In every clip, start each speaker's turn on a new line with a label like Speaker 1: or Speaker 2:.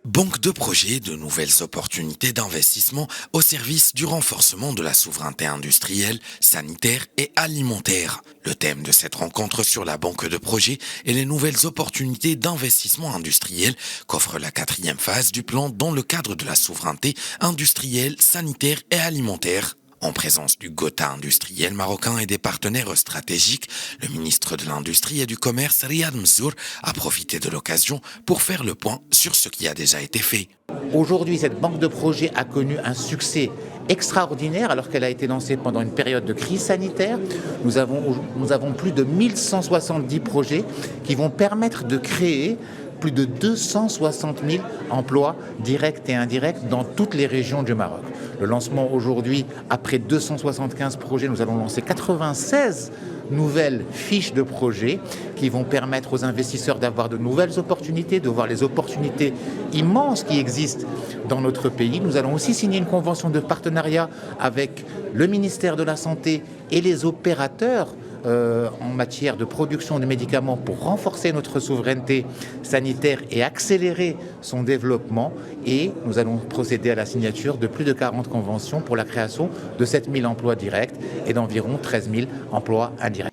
Speaker 1: Banque de projets, de nouvelles opportunités d'investissement au service du renforcement de la souveraineté industrielle, sanitaire et alimentaire. Le thème de cette rencontre sur la banque de projets est les nouvelles opportunités d'investissement industriel qu'offre la quatrième phase du plan dans le cadre de la souveraineté industrielle, sanitaire et alimentaire. En présence du Gotha industriel marocain et des partenaires stratégiques, le ministre de l'Industrie et du Commerce, Riyad Mzour, a profité de l'occasion pour faire le point sur ce qui a déjà été fait.
Speaker 2: Aujourd'hui, cette banque de projets a connu un succès extraordinaire alors qu'elle a été lancée pendant une période de crise sanitaire. Nous avons plus de 1170 projets qui vont permettre de créer plus de 260 000 emplois directs et indirects dans toutes les régions du Maroc. Le lancement aujourd'hui, après 275 projets, nous allons lancer 96 nouvelles fiches de projets qui vont permettre aux investisseurs d'avoir de nouvelles opportunités, de voir les opportunités immenses qui existent dans notre pays. Nous allons aussi signer une convention de partenariat avec le ministère de la Santé et les opérateurs en matière de production de médicaments pour renforcer notre souveraineté sanitaire et accélérer son développement. Et nous allons procéder à la signature de plus de 40 conventions pour la création de 7 000 emplois directs et d'environ 13 000 emplois indirects.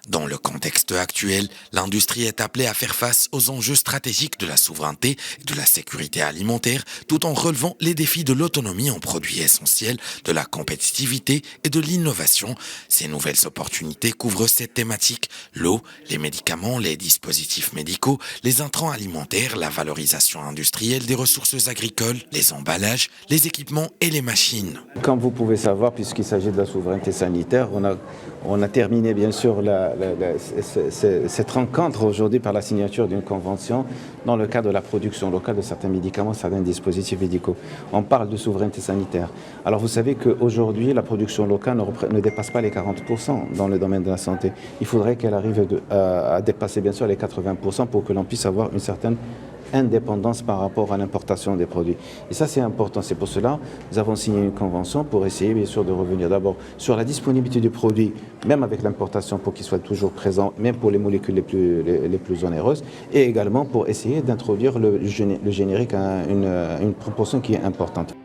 Speaker 1: Dans le contexte actuel, l'industrie est appelée à faire face aux enjeux stratégiques de la souveraineté et de la sécurité alimentaire, tout en relevant les défis de l'autonomie en produits essentiels, de la compétitivité et de l'innovation. Ces nouvelles opportunités couvrent cette thématique: l'eau, les médicaments, les dispositifs médicaux, les intrants alimentaires, la valorisation industrielle des ressources agricoles, les emballages, les équipements et les machines.
Speaker 3: Comme vous pouvez savoir, puisqu'il s'agit de la souveraineté sanitaire, on a terminé bien sûr cette rencontre aujourd'hui par la signature d'une convention dans le cadre de la production locale de certains médicaments, certains dispositifs médicaux. On parle de souveraineté sanitaire. Alors vous savez qu'aujourd'hui, la production locale ne dépasse pas les 40% dans le domaine de la santé. Il faudrait qu'elle arrive à dépasser bien sûr les 80% pour que l'on puisse avoir une certaine indépendance par rapport à l'importation des produits. Et ça, c'est important. C'est pour cela que nous avons signé une convention pour essayer, bien sûr, de revenir d'abord sur la disponibilité du produit, même avec l'importation, pour qu'il soit toujours présent, même pour les molécules les plus onéreuses, et également pour essayer d'introduire le générique à une proportion qui est importante.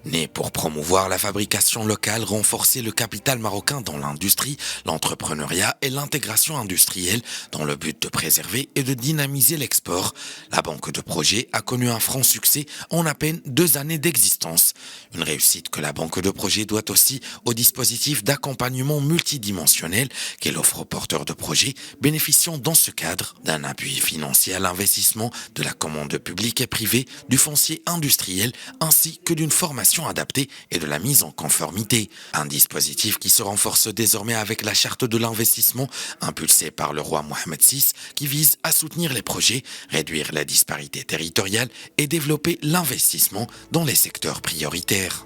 Speaker 1: Né pour promouvoir la fabrication locale, renforcer le capital marocain dans l'industrie, l'entrepreneuriat et l'intégration industrielle dans le but de préserver et de dynamiser l'export, la banque de projets a connu un franc succès en à peine 2 années d'existence. Une réussite que la banque de projets doit aussi au dispositif d'accompagnement multidimensionnel qu'elle offre aux porteurs de projets, bénéficiant dans ce cadre d'un appui financier à l'investissement, de la commande publique et privée, du foncier industriel ainsi que d'une formation adaptée et de la mise en conformité. Un dispositif qui se renforce désormais avec la charte de l'investissement impulsée par le roi Mohamed VI qui vise à soutenir les projets, réduire la disparité territoriale et développer l'investissement dans les secteurs prioritaires.